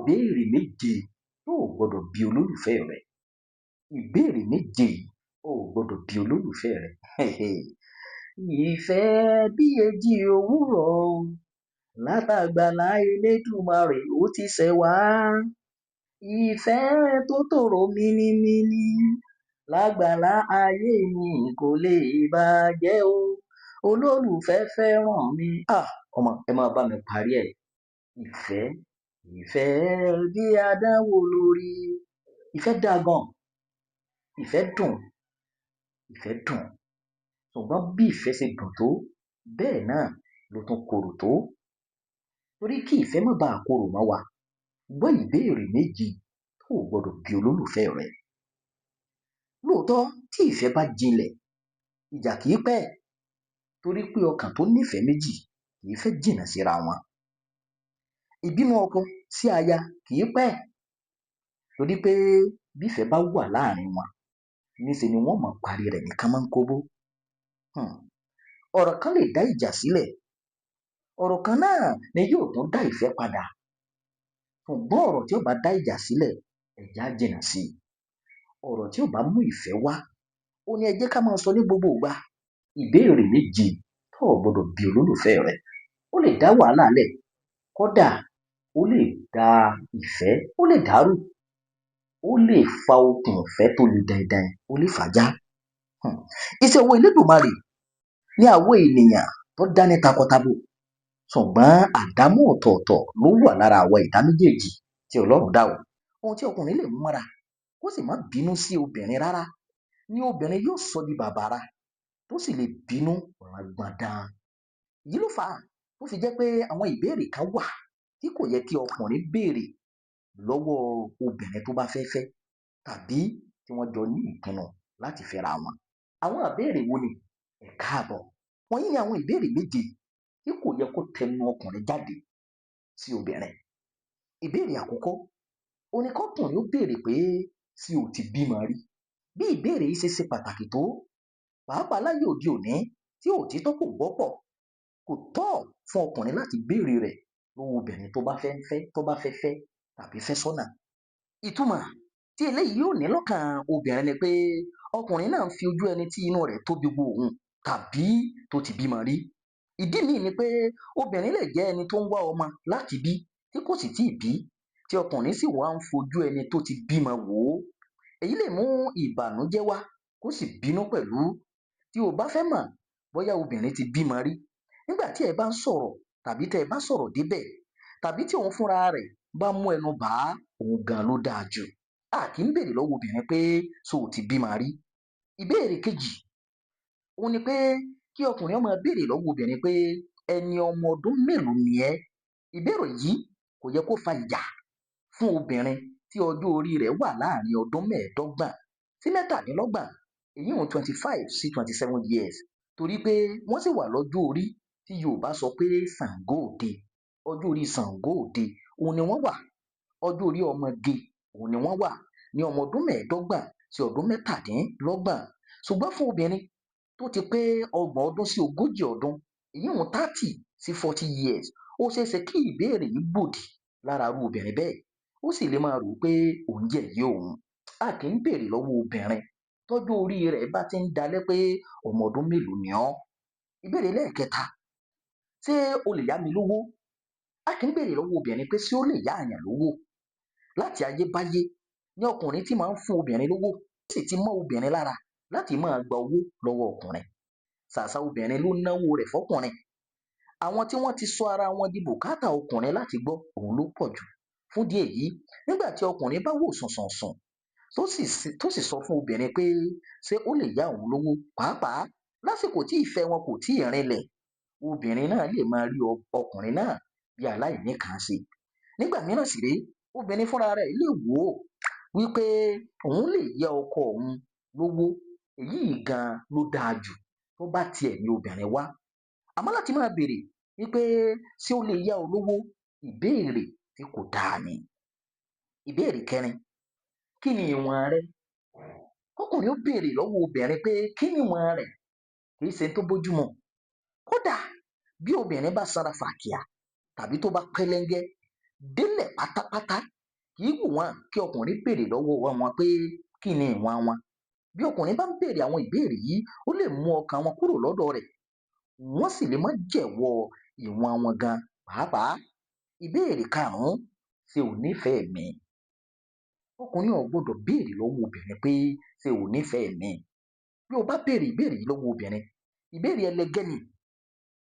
ìbéèrè méje tó o gbọ́dọ̀ bi olólùfẹ́ rẹ. Ìbéèrè méje o ò gbọ́dọ̀ bi olólùfẹ́ rẹ. Ìfẹ́ bí èjì òwúrọ̀ o, látàgbàlá Elédùmarè ó ti ṣẹ̀ wá. Ìfẹ́ tó tòrò minimini, lágbàlá ayé mi kò lè bàjẹ́ o. Olólùfẹ́ fẹ́ràn mi. Ọmọ ẹ máa bá mi parí ẹ̀. Ìfẹ́, ìfẹ́ bí àdánwò lórí. Ìfẹ́ dáa gan. Ìfẹ́ dùn. Ìfẹ́ dùn. Ṣùgbọ́n bí ìfẹ́ ṣe dùn tó, bẹ́ẹ̀ náà ló tún korò tó. Torí kí ìfẹ́ má baà korò mọ́ wa, gbọ́ ìbéèrè méjì tó o gbọ́dọ̀ bi olólùfẹ́ rẹ. Lóòótọ́ tí ìfẹ́ bá jinlẹ̀, ìjà kìí pẹ́. Torí pé ọkàn tó nífẹ̀ẹ́ méjì kìí fẹ́ jìnnà síra wọn. Ìbínú ọkọ sí aya kìí pẹ́. Torí pé bífẹ́ bá wà láàrin wọn, níṣe ni wọ́n máa parí rẹ̀ ní kánmọ́nkóbó. Ọ̀rọ̀ kan lè dá ìjà sílẹ̀. Ọ̀rọ̀ kan náà ni yóò tún dá ìfẹ́ padà. Ṣùgbọ́n ọ̀rọ̀ tí ó bá dá ìjà sílẹ̀, ẹ jẹ́ á jìnnà sí i. Ọ̀rọ̀ tí ó bá mú ìfẹ́ wá, ó ní ẹ jẹ́ ká máa sọ ní gbogbo ìgbà. Ìbéèrè méje tó o gbọ́dọ̀ bi olólùfẹ́ rẹ. Ó lè dá wàhálà lẹ̀. Kódà ó lè da ìfẹ́, ó lè dàrú. Ó lè fa okùn ìfẹ́ tó le daindain, ó lè fà á já. Iṣẹ́ ọwọ́ Elédùmarè ni àwọn ènìyàn tó dá ní takọtabo. Ṣùgbọ́n àdámọ́ ọ̀tọ̀ọ̀tọ̀ ló wà lára àwọn ẹ̀dá méjèèjì tí Ọlọ́run dá o. Ohun tí ọkùnrin lè mú mọ́ra kó sì má bínú sí obìnrin rárá ni obìnrin yóò sọ di bàbàrà tó sì lè bínú rangbọndan. Èyí ló fà á tó fi jẹ́ pé àwọn ìbéèrè kan wà tí kò yẹ kí ọkùnrin béèrè lọ́wọ́ obìnrin tó bá fẹ́ fẹ́ tàbí tí wọ́n jọ ní ìpinnu láti fẹ́ra wọn. Àwọn ìbéèrè wo ni? Ẹ káàbọ̀. Wọ̀nyí ni àwọn ìbéèrè méje tí kò yẹ kó tẹnu ọkùnrin jáde sí obìnrin. Ìbéèrè àkọ́kọ́, ó ní kọ́kùnrin ó béèrè pé ṣé o ti bímọ rí? Bí ìbéèrè yìí ṣe pàtàkì tó, pàápàá láyé òde òní tí òtítọ́ kò wọ́pọ̀, kò tọ́ fún ọkùnrin láti béèrè rẹ̀ lọ́wọ́ obìnrin tó bá fẹ́ fẹ́ tàbí fẹ́ sọ́nà. Ìtumọ̀ tí eléyìí yóò ní lọ́kàn obìnrin ni pé ọkùnrin náà ń fi ojú ẹni tí inú rẹ̀ tóbi wo òun tàbí tó ti bímọ rí. Ìdí míì ni pé obìnrin lè jẹ́ ẹni tó ń wá ọmọ láti bí tí kò sì tíì bí, tí ọkùnrin sì wá ń fojú ẹni tó ti bímọ wò ó. Èyí lè mú ìbànújẹ́ wá kó sì bínú pẹ̀lú. Tí o bá fẹ́ mọ̀ bóyá obìnrin ti bímọ rí, nígbà tí ẹ bá ń sọ̀rọ̀ tàbí tẹ́ ẹ bá sọ̀rọ̀ débẹ̀ tàbí tí òun fúnra rẹ̀ bá mú ẹnu bà á, òun gan ló dáa jù. A kì í béèrè lọ́wọ́ obìnrin pé ṣé o ti bímọ rí. Ìbéèrè kejì, ó ní pé kí ọkùnrin ó máa béèrè lọ́wọ́ obìnrin pé ẹni ọmọ ọdún mélòó ni ẹ́? Ìbéèrè yìí kò yẹ kó fa ìjà fún obìnrin tí ọjọ́ orí rẹ̀ wà láàrin ọdún 25 sí 27, èyí hùn 25 sí 27 years. Torí pé wọ́n sì wà lọ́jọ́ orí tí Yorùbá sọ pé Ṣàngó òde. Ọjọ́ orí Ṣàngó òde, òun ni wọ́n wà. Ọjọ́ orí ọmọge, òun ni wọ́n wà ní ọmọ ọdún 25 sí ọdún 27. Ṣùgbọ́n fún obìnrin tó ti pé 30 ọdún sí 40 ọdún, èyí hùn 30 sí 40 years, ó ṣeé ṣe kí ìbéèrè yìí gbòdì lára irú obìnrin bẹ́ẹ̀. Ó sì lè máa rò pé òun jẹ̀yẹ́ òun. A kì í béèrè lọ́wọ́ obìnrin tọ́jọ́ orí rẹ̀ bá ti ń dalẹ̀ pé ọmọ ọdún mélòó ni ọ́. Ìbéèrè lẹ́ẹ̀kẹta, ṣé o lè yá mi lówó? A kì í béèrè lọ́wọ́ obìnrin pé ṣé ó lè yá àyàn lówó. Láti ayébáyé ni ọkùnrin tí máa ń fún obìnrin lówó sì ti mọ́ obìnrin lára láti máa gba owó lọ́wọ́ ọkùnrin. Ṣàṣà obìnrin ló náwó rẹ̀ fọ́kùnrin. Àwọn tí wọ́n ti sọ ara wọn di bùkátà ọkùnrin láti gbọ́, òun ló pọ̀ jù. Fún ìdí èyí, nígbà tí ọkùnrin bá wò sùnsùnsùn tó sì sọ fún obìnrin pé ṣé ó lè yá òun lówó, pàápàá lásìkò tí ìfẹ́ wọn kò tíì rinlẹ̀, obìnrin náà lè máa rí ọkùnrin náà bí aláìníkànṣe. Nígbà mìíràn sì rèé, obìnrin fúnra rẹ̀ lè wò ó wípé òun lè yá ọkọ òun lówó. Èyí gan ló dáa jù tó bá tiẹ̀ ní obìnrin wá. Àmọ́ láti máa béèrè wípé ṣé ó lè yá ọ lówó, ìbéèrè tí kò dáa ni. Ìbéèrè kẹrin, kí ni ìwọ̀n rẹ? Ọkùnrin ó béèrè lọ́wọ́ obìnrin pé kí ni ìwọ̀n rẹ̀? Kì í ṣe tó bójúmu. Kódà bí obìnrin bá sanra fàkìà tàbí tó bá pẹ́lẹ́ngẹ́ délẹ̀ tẹ́lẹ̀ pátápátá kì í wù wọ́n kí ọkùnrin béèrè lọ́wọ́ wọn pé kí ni ìwọ̀n wọn. Bí ọkùnrin bá ń béèrè àwọn ìbéèrè yìí, ó lè mú ọkàn wọn kúrò lọ́dọ̀ rẹ̀, wọ́n sì lè má jẹ̀wọ́ ìwọ̀n wọn gan pàápàá. Ìbéèrè karùn-ún, ṣé o nífẹ̀ẹ́ mi? Ọkùnrin ò gbọdọ̀ béèrè lọ́wọ́ obìnrin pé ṣé o nífẹ̀ẹ́ mi? Bí o bá béèrè ìbéèrè yìí lọ́wọ́ obìnrin, ìbéèrè ẹlẹgẹ́ ni.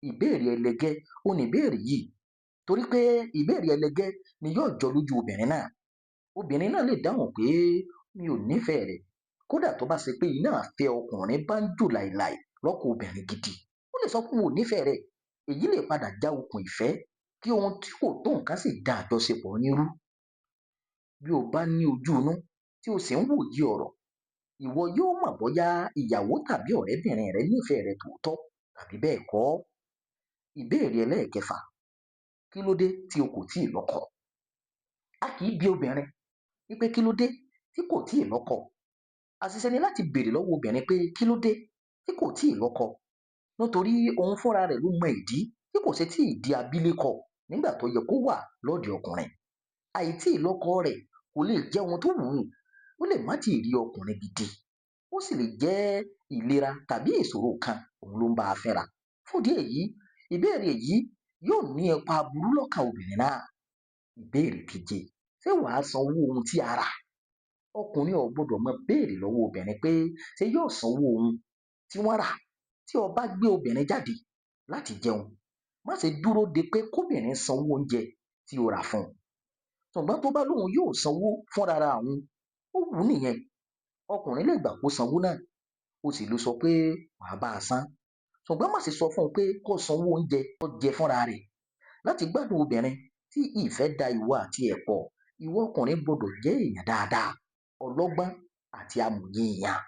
Ìbéèrè ẹlẹgẹ́ ó ní ìbéèrè yìí, torí pé ìbéèrè ẹlẹgẹ́ ni yóò jọ lójú obìnrin náà. Obìnrin náà lè dáhùn pé mi ò nífẹ̀ẹ́ rẹ̀. Kódà tó bá ṣe pé iná àfẹ́ ọkùnrin bá ń jò láìláì lọ́kàn obìnrin gidi, ó lè sọ pé mo ò nífẹ̀ẹ́ rẹ̀. Èyí lè padà já okùn ìfẹ́ kí ohun tí kò tó nǹkan sì dá àjọṣepọ̀ yín rú. Bí o bá ní ojú inú tí o sì ń wòye ọ̀rọ̀, ìwọ yóò mọ̀ bóyá ìyàwó tàbí ọ̀rẹ́bìnrin rẹ nífẹ̀ẹ́ rẹ tòótọ́ tàbí bẹ́ẹ̀ kọ́. Ìbéèrè ẹlẹ́ẹ̀kẹfà, kí ló dé tí o kò tíì lọ́kọ? A kì í bi obìnrin wípé kí ló dé tí kò tíì lọ́kọ. Àṣìṣe ni láti béèrè lọ́wọ́ obìnrin pé kí ló dé tí kò tíì lọ́kọ, nítorí òun fúnra rẹ̀ ló mọ ìdí tí kò ṣe tíì di abilékọ nígbà tó yẹ kó wà lọ́ọ̀dẹ̀ ọkùnrin. Àìtí ìlọ́kọ rẹ̀ kò lè jẹ́ ohun tó wù ú, ó lè má tíì rí ọkùnrin gidi, ó sì lè jẹ́ ìlera tàbí ìṣòro kan òun ló ń bá a fínra. Fún ìdí èyí, ìbéèrè yìí yóò ní ipa burú lọ́kàn obìnrin náà. Ìbéèrè keje, ṣé wàá sanwó ohun tí a rà? Ọkùnrin ò gbọdọ̀ máa béèrè lọ́wọ́ obìnrin pé ṣé yóò sanwó ohun tí wọ́n rà. Tí o bá gbé obìnrin jáde láti jẹun, má ṣe dúró de pé kóbìnrin sanwó oúnjẹ tí o rà fún un. Ṣùgbọ́n tó bá lóun yóò sanwó fúnra ra òun, ó wù ú nìyẹn. Ọkùnrin lè gbà kó sanwó náà, ó sì lè sọ pé wàá bá a san. Ṣùgbọ́n má ṣe sọ fún un pé kó sanwó oúnjẹ tó jẹ fúnra rẹ̀. Láti gbádùn obìnrin tí ìfẹ́ da ìwọ àti ẹ̀ pọ̀, ìwọ ọkùnrin gbọdọ̀ jẹ́ èèyàn dáadáa, ọlọ́gbọ́n àti amòye èèyàn.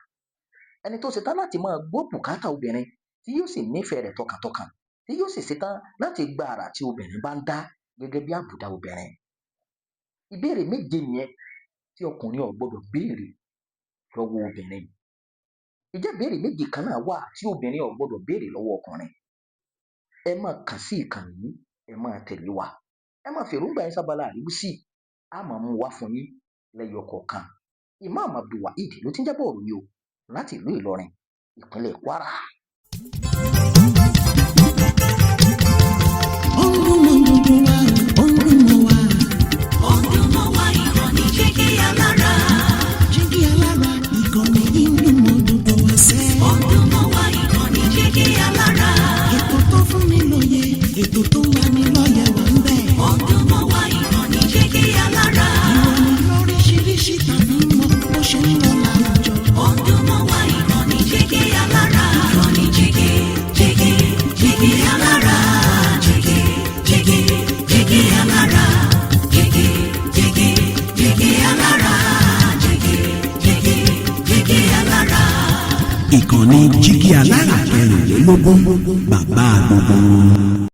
Ẹni tó ṣetán láti máa gbọ́ bùkátà obìnrin, tí yóò sì nífẹ̀ẹ́ rẹ̀ tọkàntọkàn, tí yóò sì ṣetán láti gba àrà tí obìnrin bá ń dá gẹ́gẹ́ bí àbùdá obìnrin. Ìbéèrè méje nìyẹn tí ọkùnrin ò gbọdọ̀ béèrè lọ́wọ́ obìnrin. Ìjẹ́ ìbéèrè méje kan náà wà tí obìnrin ò gbọdọ̀ béèrè lọ́wọ́ ọkùnrin. Ẹ máa kàn sí ìkànnì yìí, ẹ máa tẹ̀lé wa, ẹ máa fèròǹgbà yín sábàlá àríwísí, a máa mú wá fún yín lẹ́yọ kọ̀ọ̀kan. Imam Abdulwaheed ló ti ń jábọ̀ òru yìí o, láti ìlú Ìlọrin, ìpínlẹ̀ Kwara. Ètò tó wà ní lọ́yẹ̀ wà ń bẹ̀. Ọdún mọ́ wá ìkànnì Jígí Alára. Ìròyìn lóríṣiríṣi tàbí mọ bó ṣe ń lọ láwùjọ. Ọdún mọ́ wá ìkànnì Jígí Alára. Ìkànnì Jígí, Jígí, Jígí Alára. Jígí, Jígí, Jígí Alára. Jígí, Jígí, Jígí Alára. Jígí, Jígí, Jígí Alára. Ìkànnì Jígí Alára 24, bàbá gbogbo.